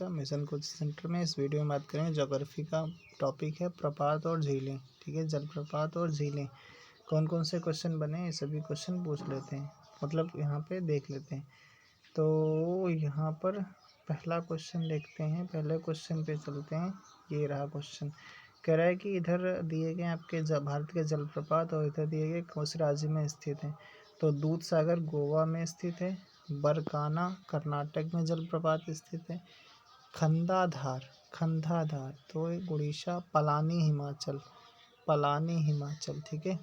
का mission coaching centre में। इस वीडियो में बात करेंगे ज्योग्राफी का टॉपिक है प्रपात और झीलें। ठीक है, जलप्रपात और झीलें कौन कौन से क्वेश्चन बने, ये सभी क्वेश्चन पूछ लेते हैं, मतलब यहाँ पे देख लेते हैं। तो यहाँ पर पहला क्वेश्चन देखते हैं, पहले क्वेश्चन पे चलते हैं। ये रहा क्वेश्चन, कह रहा है कि इधर दिए गए आपके भारत के जलप्रपात और इधर दिए गए कौन से राज्य में स्थित हैं। तो दूध सागर गोवा में स्थित है, बरकाना कर्नाटक में जलप्रपात स्थित है, खंडाधार तो उड़ीसा, पलानी हिमाचल। ठीक है,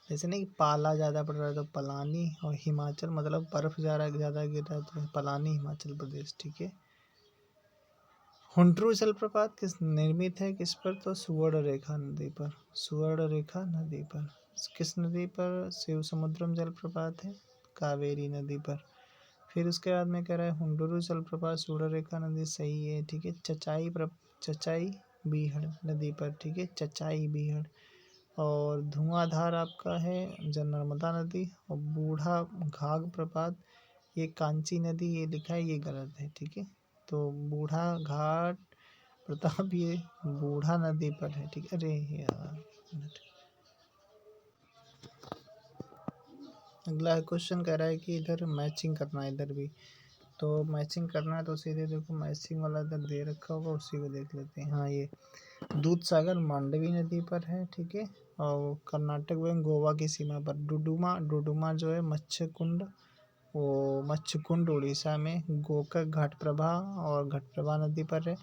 जैसे नहीं पाला ज़्यादा पड़ रहा है तो पलानी, और हिमाचल मतलब बर्फ़ ज़्यादा गिर रहा है तो पलानी हिमाचल प्रदेश। ठीक है, हुंड्रू जलप्रपात निर्मित है किस पर, तो सुवर्णरेखा नदी पर। किस नदी पर, शिव समुद्रम जलप्रपात है, कावेरी नदी पर। फिर उसके बाद में कह रहा है हुंडुरु जलप्रपात सुवर्णरेखा नदी, सही है। ठीक है, चचाई बीहड़ नदी पर। ठीक है, चचाई बीहड़। और धुआंधार आपका है नर्मदा नदी, और बूढ़ा घाघ प्रपात ये कांची नदी, ये लिखा है, ये गलत है। ठीक है, तो बूढ़ा घाट प्रताप ये बूढ़ा नदी पर है। ठीक है, अरे यार अगला क्वेश्चन कह रहा है कि इधर मैचिंग करना है, इधर भी तो मैचिंग करना है। तो सीधे देखो मैचिंग वाला इधर दे रखा होगा, उसी को देख लेते हैं। हाँ, ये दूध सागर मांडवी नदी पर है। ठीक है, और कर्नाटक में गोवा की सीमा पर। डुडुमा जो है मच्छकुंड उड़ीसा में, गोकाक घटप्रभा और घटप्रभा नदी पर है,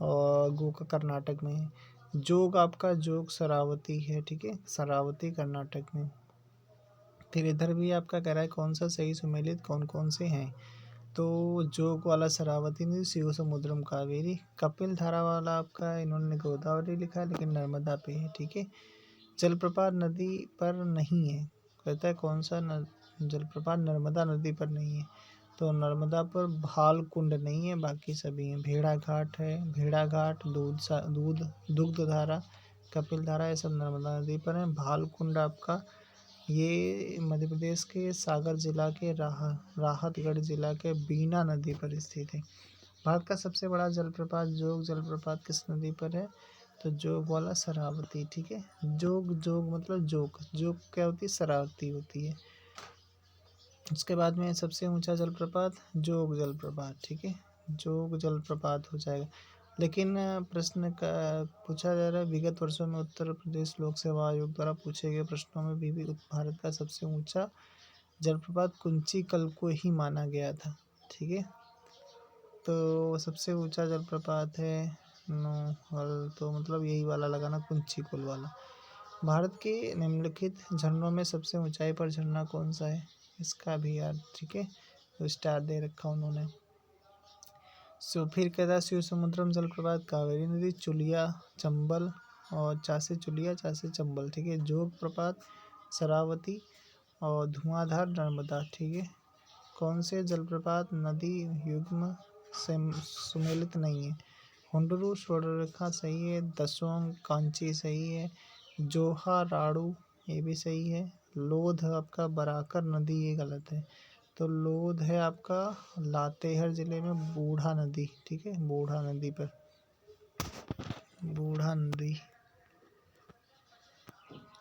और गोकाक कर्नाटक में है। जोग शरावती है। ठीक है, शरावती कर्नाटक में। फिर इधर भी आपका कह रहा है कौन सा सही सुमेलित कौन कौन से हैं। तो जोग वाला शरावती नदी, शिव समुद्रम कावेरी। कपिल धारा वाला आपका इन्होंने गोदावरी लिखा है, लेकिन नर्मदा पे है। ठीक है, जलप्रपात नदी पर नहीं है, कहता है कौन सा जलप्रपात नर्मदा नदी पर नहीं है। तो नर्मदा पर भालकुंड नहीं है, बाकी सभी हैं। भेड़ाघाट दुग्धधारा, कपिल धारा, ये सब नर्मदा नदी पर है। भालकुंड आपका ये मध्य प्रदेश के सागर जिला के राहतगढ़ जिला के बीना नदी पर स्थित है। भारत का सबसे बड़ा जलप्रपात जोग जलप्रपात किस नदी पर है, तो जोग वाला शरावती। ठीक है, जोग मतलब जोग क्या होती है, शरावती होती है। उसके बाद में सबसे ऊंचा जलप्रपात जोग जलप्रपात। ठीक है, जोग जलप्रपात हो जाएगा। लेकिन प्रश्न का पूछा जा रहा है, विगत वर्षों में उत्तर प्रदेश लोक सेवा आयोग द्वारा पूछे गए प्रश्नों में भी भारत का सबसे ऊंचा जलप्रपात कुंची कल को ही माना गया था। ठीक है, तो सबसे ऊंचा जलप्रपात है नौहल, तो मतलब यही वाला लगाना, कुंची कुल वाला। भारत के निम्नलिखित झरनों में सबसे ऊंचाई पर झरना कौन सा है, इसका भी यार। ठीक है, तो स्टार दे रखा उन्होंने। फिर कहता है शिव समुद्रम जलप्रपात कावेरी नदी, चुलिया चंबल, और चासे चंबल। ठीक है, जोग प्रपात शरावती, और धुआंधार नर्मदा। ठीक है, कौन से जलप्रपात नदी युग्म से सुमेलित नहीं है, हुंडरू स्वर्णरेखा सही है, दसोंग कांची सही है, जोहा राड़ू ये भी सही है, लोध आपका बराकर नदी ये गलत है। तो लोध है आपका लातेहार जिले में बूढ़ा नदी। ठीक है, बूढ़ा नदी पर, बूढ़ा नदी।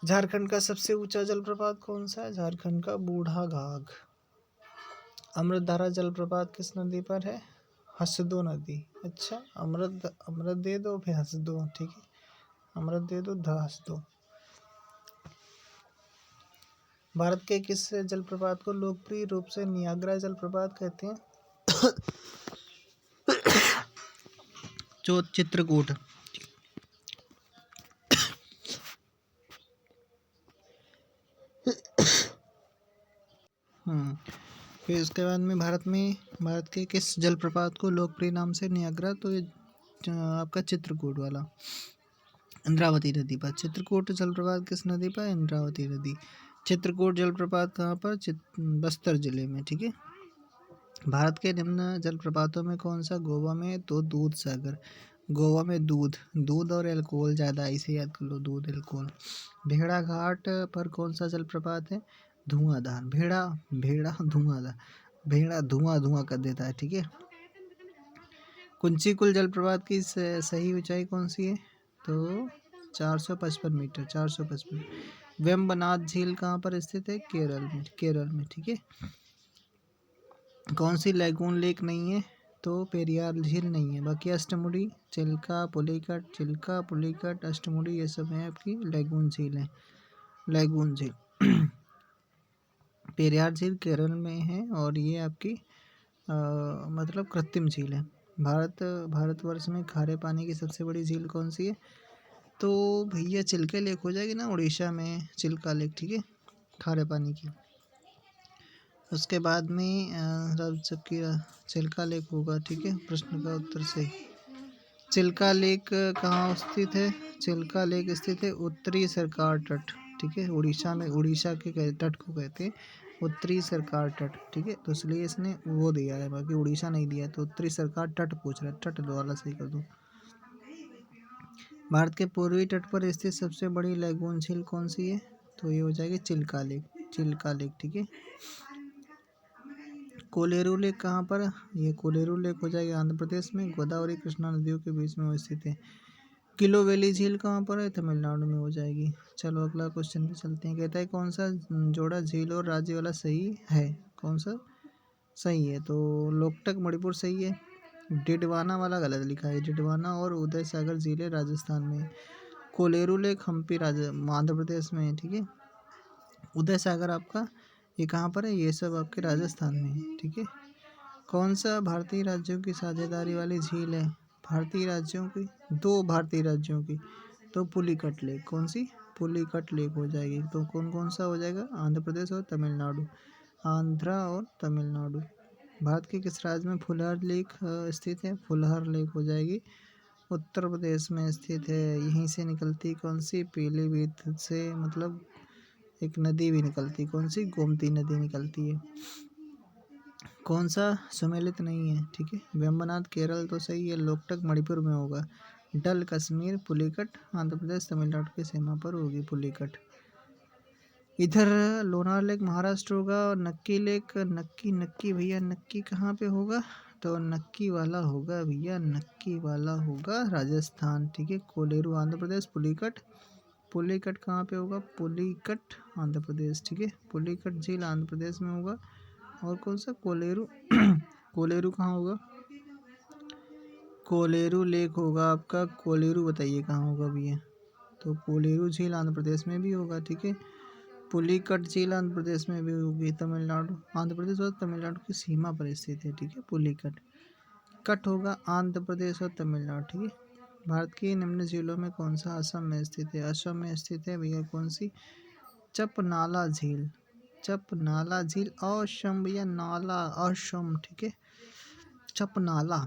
झारखंड का सबसे ऊंचा जलप्रपात कौन सा है, झारखंड का बूढ़ा घाघ। अमृतधारा जलप्रपात किस नदी पर है, हसदो नदी। अच्छा, अमृत दे दो फिर हसदो। ठीक है, अमृत दे दो हसदो। भारत के किस जलप्रपात को लोकप्रिय रूप से नियाग्रा जलप्रपात कहते हैं, जो चित्रकूट। फिर उसके बाद में भारत के किस जलप्रपात को लोकप्रिय नाम से नियाग्रा, तो ये आपका चित्रकूट वाला, इंद्रावती नदी पर। चित्रकूट जलप्रपात किस नदी पर, इंद्रावती नदी। चित्रकूट जलप्रपात कहाँ पर, बस्तर जिले में। ठीक है, भारत के निम्न जलप्रपातों में कौन सा गोवा में, तो दूध सागर। गोवा में दूध और एल्कोहल ज़्यादा, इसे याद कर लो, दूध एल्कोहल। भेड़ा घाट पर कौन सा जलप्रपात है, धुआंधार। भेड़ा धुआं कर देता है। ठीक है, कुंचिकुल जलप्रपात की सही ऊंचाई कौन सी है? तो 455 मीटर, 455। वेम्बनाथ झील कहाँ पर स्थित है? केरल में, केरल में, ठीक है। कौन सी लैगून लेक नहीं है? तो पेरियार झील नहीं है। बाकी अष्टमुडी, चिल्का, पुलिकट, अष्टमुडी, ये सब है आपकी लैगून झील है, लैगून झील। पेरियार झील केरल में है और ये आपकी मतलब कृत्रिम झील है। भारतवर्ष में खारे पानी की सबसे बड़ी झील कौन सी है? तो भैया चिल्का लेक हो जाएगी ना, उड़ीसा में चिल्का लेक, ठीक है, खारे पानी की। उसके बाद में जबकि चिल्का लेक होगा, ठीक है, प्रश्न का उत्तर सही। चिल्का लेक कहाँ स्थित है? चिल्का लेक स्थित है उत्तरी सरकार तट, ठीक है, उड़ीसा में, उड़ीसा के तट को कहते हैं उत्तरी सरकार तट, ठीक है, तो इसलिए इसने वो दिया है, बाकी उड़ीसा नहीं दिया है, तो उत्तरी सरकार तट पूछ रहा है, तट वाला सही कर दो। भारत के पूर्वी तट पर स्थित सबसे बड़ी लैगून झील कौन सी है? तो ये हो जाएगी चिल्का लेक, चिल्का लेक, ठीक है। कोलेरू लेक कहाँ पर? ये कोलेरू लेक हो जाएगी आंध्र प्रदेश में, गोदावरी कृष्णा नदियों के बीच में स्थित है। किलो वैली झील कहाँ पर है? तमिलनाडु में हो जाएगी। चलो अगला क्वेश्चन पे चलते हैं। कहता है कौन सा जोड़ा झील और राज्य वाला सही है? कौन सा सही है? तो लोकटक मणिपुर सही है। डिडवाना वाला गलत लिखा है, डिडवाना और उदय सागर झीलें राजस्थान में। कोलेरू लेक हम्पी आंध्र प्रदेश में है, ठीक है। उदय सागर आपका ये कहाँ पर है? ये सब आपके राजस्थान में है, ठीक है। कौन सा भारतीय राज्यों की साझेदारी वाली झील है? भारतीय राज्यों की, दो भारतीय राज्यों की, तो पुलिकट लेक, कौन सी? पुलिकट लेक हो जाएगी। तो कौन कौन सा हो जाएगा? आंध्र प्रदेश और तमिलनाडु, आंध्रा और तमिलनाडु। भारत के किस राज्य में फुलहर लेक स्थित है? फुलहर लेक हो जाएगी उत्तर प्रदेश में स्थित है। यहीं से निकलती कौन सी? पीलीभीत से, मतलब एक नदी भी निकलती, कौन सी? गोमती नदी निकलती है। कौन सा सम्मिलित नहीं है? ठीक है, वेम्बनाथ केरल तो सही है, लोकटक मणिपुर में होगा, डल कश्मीर, पुलिकट आंध्र प्रदेश तमिलनाडु की सीमा पर होगी पुलिकट। इधर लोनार लेक महाराष्ट्र होगा और नक्की लेक, नक्की भैया, नक्की कहाँ पे होगा? तो नक्की वाला होगा भैया, नक्की वाला होगा राजस्थान, ठीक है। कोलेरू आंध्र प्रदेश, पुलिकट कहाँ पे होगा? पुलिकट आंध्र प्रदेश, ठीक है, पुलिकट झील आंध्र प्रदेश में होगा। और कौन सा? कोलेरू कोलेरू कहाँ होगा? कोलेरू लेक होगा आपका, कोलेरू बताइए कहाँ होगा भैया? तो कोलेरू झील आंध्र प्रदेश में भी होगा, ठीक है। पुलिकट झील आंध्र प्रदेश में भी होगी, तमिलनाडु, आंध्र प्रदेश और तमिलनाडु की सीमा पर स्थित है, ठीक है, पुलिकट। कट होगा आंध्र प्रदेश और तमिलनाडु, ठीक है। भारत की निम्न झीलों में कौन सा असम में स्थित है? असम में स्थित है भैया कौन सी? चपनाला झील, चपनाला झील, असम भैया, नाला असम, ठीक है, चपनाला।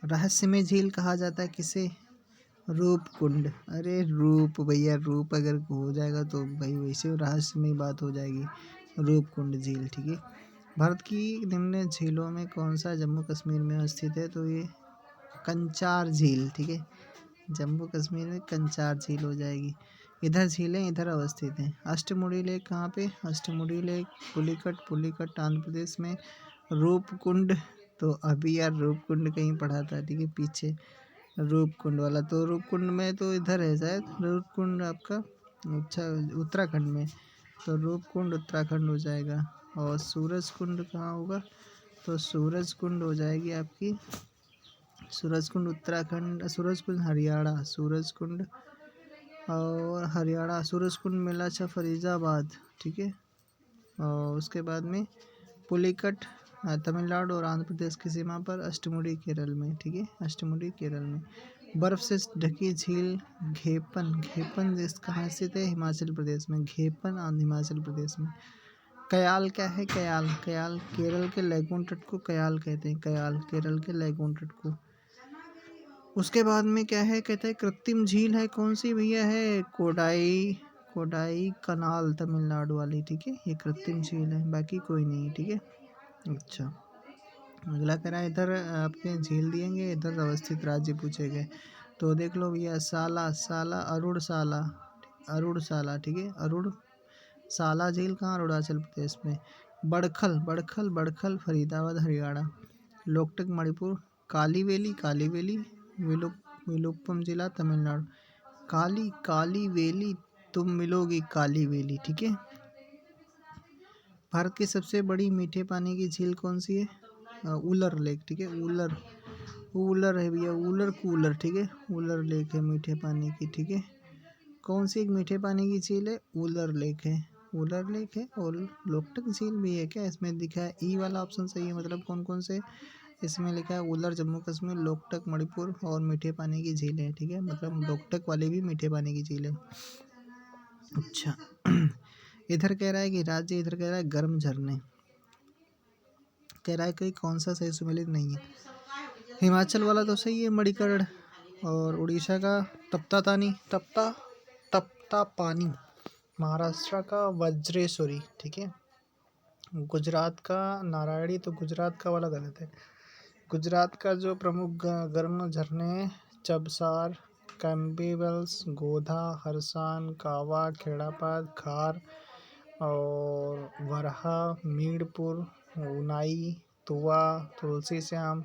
रहस्यमय झील कहा जाता है किसे? रूपकुंड, अरे रूप भैया, रूप अगर हो जाएगा तो भाई वैसे रहस्यमय बात हो जाएगी, रूपकुंड झील, ठीक है। भारत की निम्न झीलों में कौन सा जम्मू कश्मीर में स्थित है? तो ये कंचार झील, ठीक है, जम्मू कश्मीर में कंचार झील हो जाएगी। इधर झीलें इधर अवस्थित हैं। अष्टमुडी लेक कहाँ पे? अष्टमुडी लेक पुलिकट आंध्र प्रदेश में। रूपकुंड, तो अभी यार रूपकुंड कहीं पढ़ा था, ठीक है, पीछे रूपकुंड वाला, तो रूपकुंड में तो इधर है शायद, रूपकुंड आपका अच्छा उत्तराखंड में, तो रूपकुंड उत्तराखंड हो जाएगा। और सूरजकुंड कहाँ होगा? तो सूरजकुंड हो जाएगी आपकी, सूरजकुंड उत्तराखंड, सूरजकुंड हरियाणा, सूरजकुंड और हरियाणा, सूरजकुंड मेलाछा फरीदाबाद, ठीक है। और उसके बाद में पुलिकट तमिलनाडु और आंध्र प्रदेश की सीमा पर, अष्टमुडी केरल में, ठीक है, अष्टमुडी केरल में। बर्फ से ढकी झील घेपन देश कहाँ स्थित है? हिमाचल प्रदेश में, घेपन हिमाचल प्रदेश में। कयाल क्या है? कयाल केरल के लैगून तट को कयाल कहते हैं, कयाल केरल के लैगून तट को। उसके बाद में क्या है? कहता है कृत्रिम झील है कौन सी भैया? है कोडाई कनाल तमिलनाडु वाली, ठीक है, ये कृत्रिम झील है, बाकी कोई नहीं है, ठीक है। अच्छा, अगला कह रहा है इधर आपके झील दिएंगे, इधर अवस्थित राज्य पूछे गए, तो देख लो भैया, साला अरुण साला, ठीक है, अरुण साला झील कहाँ? अरुणाचल प्रदेश में। बड़खल फरीदाबाद हरियाणा। लोकटक मणिपुर काली वेली विलुप्पम जिला तमिलनाडु। काली वेली तुम मिलोगी काली वेली, ठीक है। भारत की सबसे बड़ी मीठे पानी की झील कौन सी है? उलर लेक, ठीक है। उलर है भैया, उलर कूलर, ठीक है। उलर लेक है मीठे पानी की, ठीक है। कौन सी एक मीठे पानी की झील है? उलर लेक है। उलर लेक है। और लोकटक झील भी है क्या? इसमें दिखा है ई वाला ऑप्शन सही है। मतलब कौन कौन से इसमें लिखा है? उलर जम्मू कश्मीर, लोकटक मणिपुर और मीठे पानी की झील है, ठीक है। मतलब लोकटक वाले भी मीठे पानी की झील है। अच्छा इधर कह रहा है कि राज्य, इधर कह रहा है गर्म झरने। कह रहा है कि कौन सा सही सुमेलित नहीं है। हिमाचल वाला तो सही है, मणिकर्ण। और उड़ीसा का तप्ता पानी। महाराष्ट्र का वज्रेश्वरी, ठीक है। गुजरात का नारायणी, तो गुजरात का वाला गलत है। गुजरात का जो प्रमुख गर्म झरने चबसार, कैम्पबेल्स, गोधा, हरसान, कावा, खेड़ापाद, खार और वरहा, मीरपुर, उनाई, तुआ, तुलसी श्याम,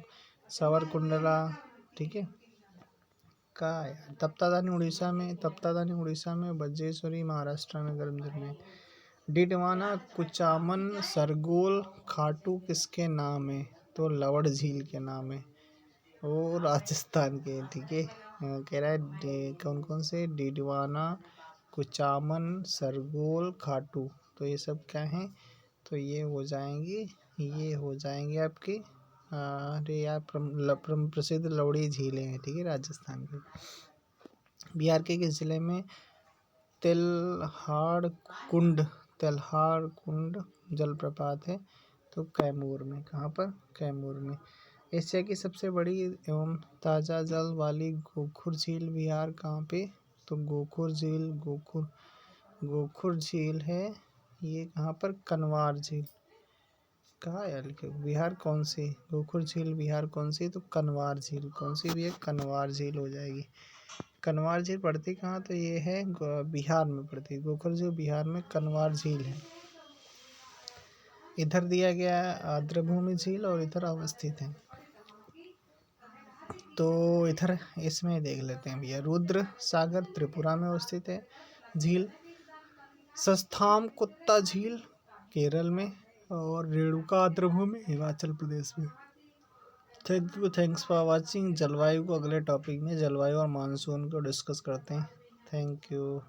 सावरकुंडला, ठीक है। का यार तप्ताधानी उड़ीसा में, वज्रेश्वरी महाराष्ट्र में गर्म झरने। डिडवाना, कुचामन, सरगोल, खाटू किसके नाम है? तो लवड़ झील के नाम है। वो राजस्थान के, ठीक है। कह रहा है कौन कौन से? डिडवाना, कुचामन, सरगोल, खाटू। तो ये सब क्या हैं? तो ये हो जाएंगे आपके अरे यार प्रसिद्ध लवड़ी झीलें हैं, ठीक है, राजस्थान की। बिहार के किस जिले में तेल्हाड़ कुंड जलप्रपात है? तो कैमूर में। कहाँ पर? कैमूर में। एशिया की सबसे बड़ी एवं ताज़ा जल वाली गोखुर झील बिहार कहाँ पे? तो गोखुर झील है ये कहाँ पर? कनवार झील। कहाँ यार बिहार कौन सी? गोखुर झील बिहार कौन सी? तो कनवार झील। कौन सी भी है? कनवार झील हो जाएगी। कनवार झील पड़ती कहाँ? तो ये है बिहार में पड़ती है। गोखुर झील बिहार में कनवार झील है। इधर दिया गया है आर्द्रभूमि झील और इधर अवस्थित है। तो इधर इसमें देख लेते हैं भैया। रुद्र सागर त्रिपुरा में अवस्थित है झील। सस्थाम कुत्ता झील केरल में और रेणुका आर्द्रभूमि हिमाचल प्रदेश में। Thanks for watching. जलवायु को अगले टॉपिक में जलवायु और मानसून को डिस्कस करते हैं। Thank you.